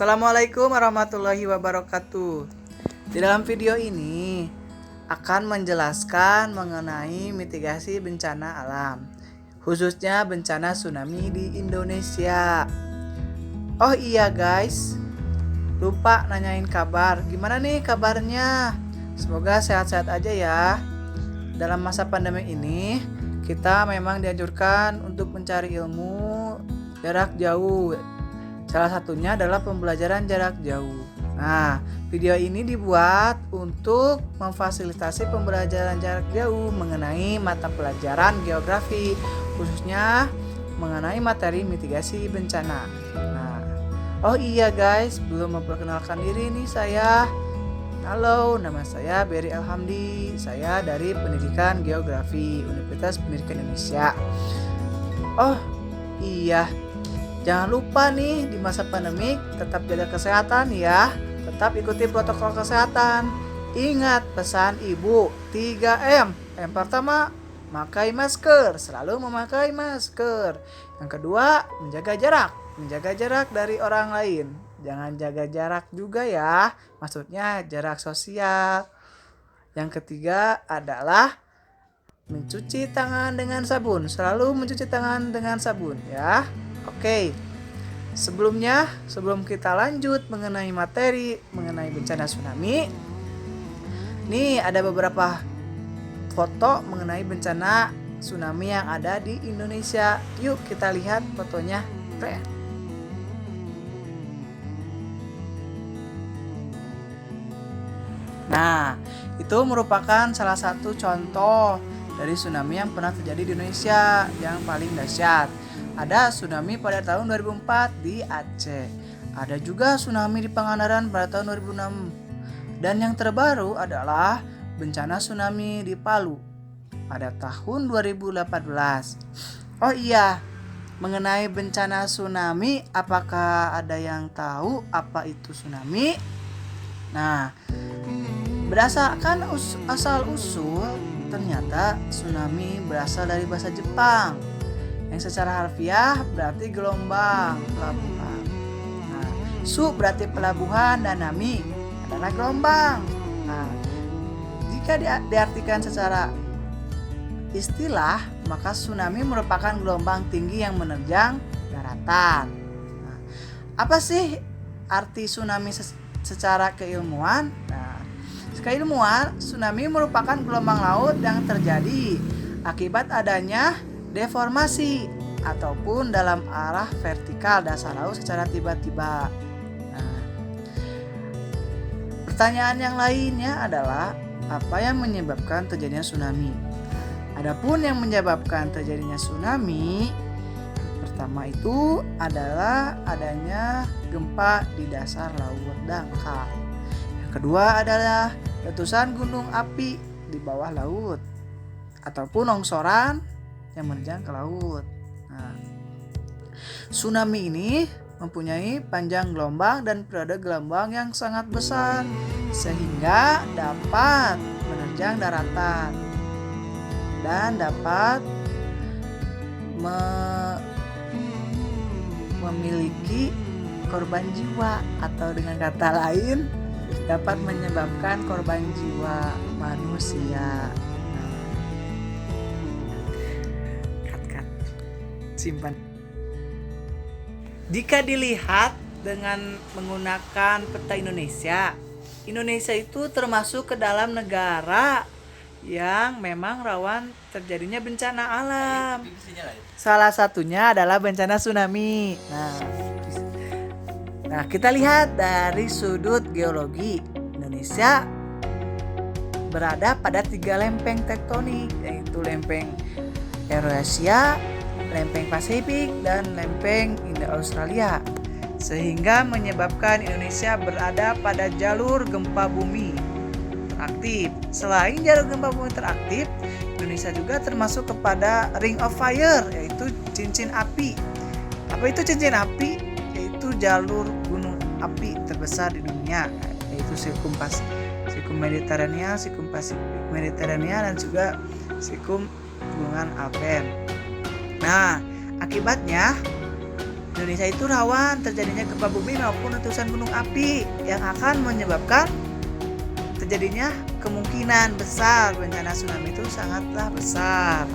Assalamualaikum warahmatullahi wabarakatuh. Di dalam video ini akan menjelaskan mengenai mitigasi bencana alam, khususnya bencana tsunami di Indonesia. Oh iya guys, lupa nanyain kabar. Gimana nih kabarnya? Semoga sehat-sehat aja ya. Dalam masa pandemi ini, kita memang dianjurkan untuk mencari ilmu jarak jauh. Salah satunya adalah pembelajaran jarak jauh. Nah, video ini dibuat untuk memfasilitasi pembelajaran jarak jauh mengenai mata pelajaran geografi, khususnya mengenai materi mitigasi bencana. Nah, oh iya guys, belum memperkenalkan diri nih saya. Halo, nama saya Berry Alhamdi. Saya dari Pendidikan Geografi Universitas Pendidikan Indonesia. Oh iya, jangan lupa nih di masa pandemi tetap jaga kesehatan ya. Tetap ikuti protokol kesehatan. Ingat pesan ibu 3M. Yang pertama, memakai masker. Selalu memakai masker. Yang kedua, menjaga jarak. Menjaga jarak dari orang lain. Jangan jaga jarak juga ya. Maksudnya jarak sosial. Yang ketiga adalah mencuci tangan dengan sabun. Selalu mencuci tangan dengan sabun ya. Oke, sebelum kita lanjut mengenai materi mengenai bencana tsunami, nih ada beberapa foto mengenai bencana tsunami yang ada di Indonesia. Yuk kita lihat fotonya. Nah, itu merupakan salah satu contoh dari tsunami yang pernah terjadi di Indonesia yang paling dahsyat. Ada tsunami pada tahun 2004 di Aceh. Ada juga tsunami di Pangandaran pada tahun 2006. Dan yang terbaru adalah bencana tsunami di Palu pada tahun 2018. Oh iya, mengenai bencana tsunami, apakah ada yang tahu apa itu tsunami? Nah, berdasarkan asal-usul, ternyata tsunami berasal dari bahasa Jepang yang secara harfiah berarti gelombang, pelabuhan. Nah, su berarti pelabuhan dan nami adalah gelombang. Nah, jika diartikan secara istilah, maka tsunami merupakan gelombang tinggi yang menerjang daratan. Nah, apa sih arti tsunami secara keilmuan? Nah, keilmuan, tsunami merupakan gelombang laut yang terjadi akibat adanya deformasi ataupun dalam arah vertikal dasar laut secara tiba-tiba. Nah, pertanyaan yang lainnya adalah apa yang menyebabkan terjadinya tsunami? Adapun yang menyebabkan terjadinya tsunami, pertama itu adalah adanya gempa di dasar laut dangkal. Yang kedua adalah letusan gunung api di bawah laut ataupun longsoran yang menerjang ke laut. Nah, tsunami ini mempunyai panjang gelombang dan periode gelombang yang sangat besar sehingga dapat menerjang daratan dan dapat memiliki korban jiwa, atau dengan kata lain dapat menyebabkan korban jiwa manusia. Simpan. Jika dilihat dengan menggunakan peta Indonesia, Indonesia itu termasuk ke dalam negara yang memang rawan terjadinya bencana alam. Salah satunya adalah bencana tsunami. Nah, kita lihat dari sudut geologi, Indonesia berada pada 3 lempeng tektonik, yaitu lempeng Eurasia, lempeng Pasifik, dan lempeng Indo-Australia, sehingga menyebabkan Indonesia berada pada jalur gempa bumi teraktif. Selain jalur gempa bumi teraktif, Indonesia juga termasuk kepada Ring of Fire, yaitu cincin api. Apa itu cincin api? Yaitu jalur gunung api terbesar di dunia, yaitu Sikum Mediterania, Sikum Pasifik Mediterania, dan juga Sikum Gunungan Alpen. Nah, akibatnya Indonesia itu rawan terjadinya gempa bumi maupun letusan gunung api yang akan menyebabkan terjadinya kemungkinan besar bencana tsunami itu sangatlah besar.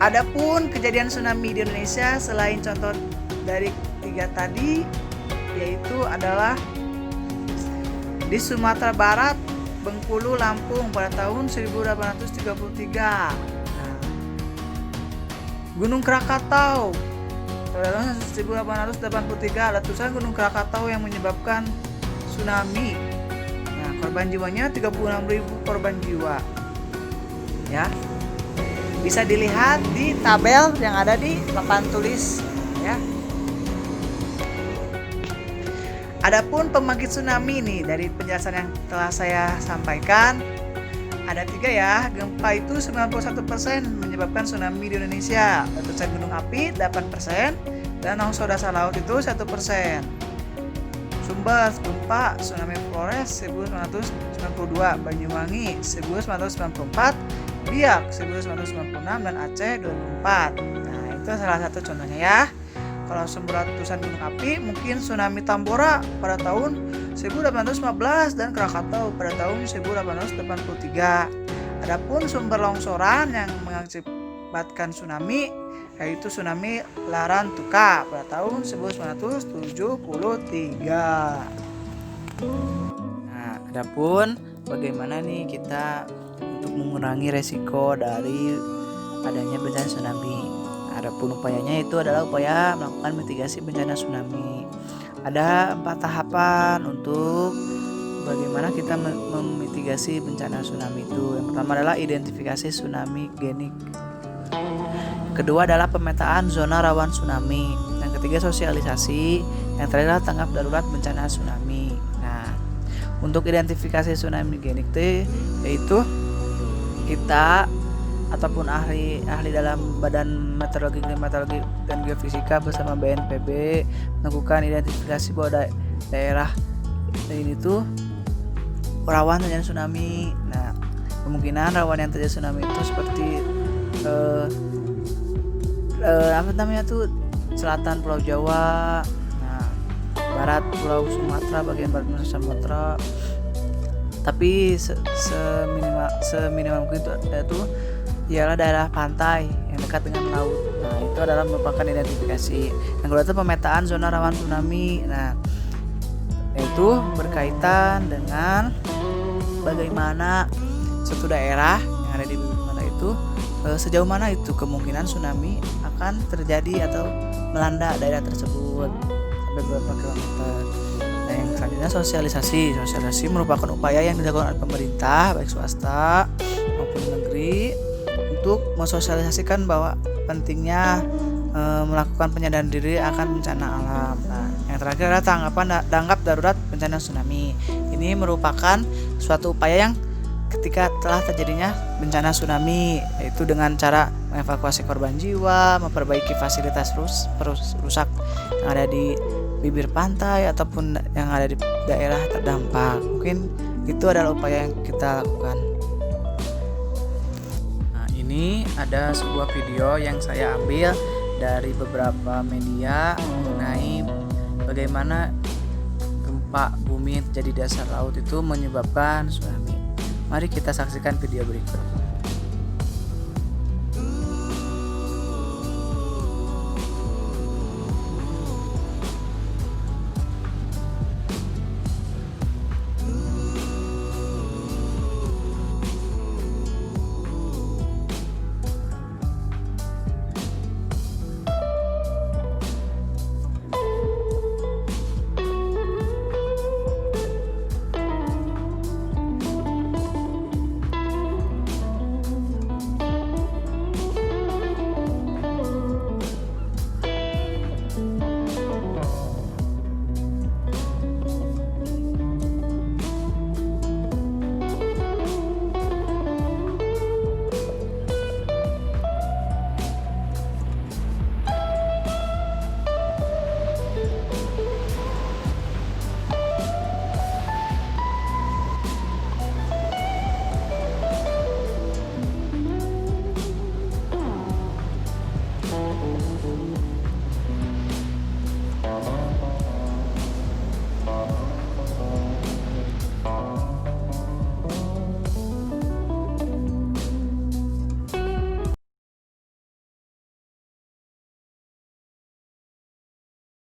Adapun kejadian tsunami di Indonesia selain contoh dari 3 tadi, yaitu adalah di Sumatera Barat, Bengkulu, Lampung pada tahun 1833. Gunung Krakatau pada tahun 1883, letusan Gunung Krakatau yang menyebabkan tsunami. Nah, korban jiwanya 36.000 korban jiwa. Ya. Bisa dilihat di tabel yang ada di papan tulis ya. Adapun pembangkit tsunami nih, dari penjelasan yang telah saya sampaikan ada 3 ya. Gempa itu 91% menyebabkan tsunami di Indonesia, letusan gunung api 8%, dan longsor dasar laut itu 1%. Sumber gempa tsunami Flores 1992, Banyuwangi 1994, Biak 1996, dan Aceh 2004. Nah, itu salah satu contohnya ya. Kalau sumber letusan gunung api mungkin tsunami Tambora pada tahun 1815 dan Krakatau pada tahun 1883. Adapun sumber longsoran yang mengakibatkan tsunami yaitu tsunami Larantuka pada tahun 1973. Nah, adapun bagaimana nih kita untuk mengurangi resiko dari adanya bencana tsunami. Adapun upayanya itu adalah upaya melakukan mitigasi bencana tsunami. Ada 4 tahapan untuk bagaimana kita memitigasi bencana tsunami itu. Yang pertama adalah identifikasi tsunami genik. Kedua adalah pemetaan zona rawan tsunami. Yang ketiga sosialisasi. Yang terakhir adalah tanggap darurat bencana tsunami. Nah, untuk identifikasi tsunami genik yaitu kita ataupun ahli dalam Badan Meteorologi, Klimatologi, dan Geofisika bersama BNPB melakukan identifikasi bahwa daerah ini tuh rawan terjadi tsunami. Nah, kemungkinan rawan yang terjadi tsunami itu seperti selatan Pulau Jawa, nah, barat Pulau Sumatera, bagian barat Nusa Sumatera. Tapi seminimal mungkin itu ialah daerah pantai yang dekat dengan laut. Nah, itu adalah merupakan identifikasi. Yang kedua itu pemetaan zona rawan tsunami. Nah, yaitu berkaitan dengan bagaimana suatu daerah yang ada di bibir pantai itu sejauh mana itu kemungkinan tsunami akan terjadi atau melanda daerah tersebut sampai berapa kilometer. Nah, yang selanjutnya sosialisasi merupakan upaya yang dilakukan oleh pemerintah baik swasta maupun negeri untuk mensosialisasikan bahwa pentingnya melakukan penyadaran diri akan bencana alam. Nah, yang terakhir adalah tanggap darurat bencana tsunami. Ini merupakan suatu upaya yang ketika telah terjadinya bencana tsunami, yaitu dengan cara mengevakuasi korban jiwa, memperbaiki fasilitas rusak yang ada di bibir pantai ataupun yang ada di daerah terdampak. Mungkin itu adalah upaya yang kita lakukan. Nah, ini ada sebuah video yang saya ambil dari beberapa media mengenai bagaimana gempa bumi yang terjadi di dasar laut itu menyebabkan tsunami. Mari kita saksikan video berikut.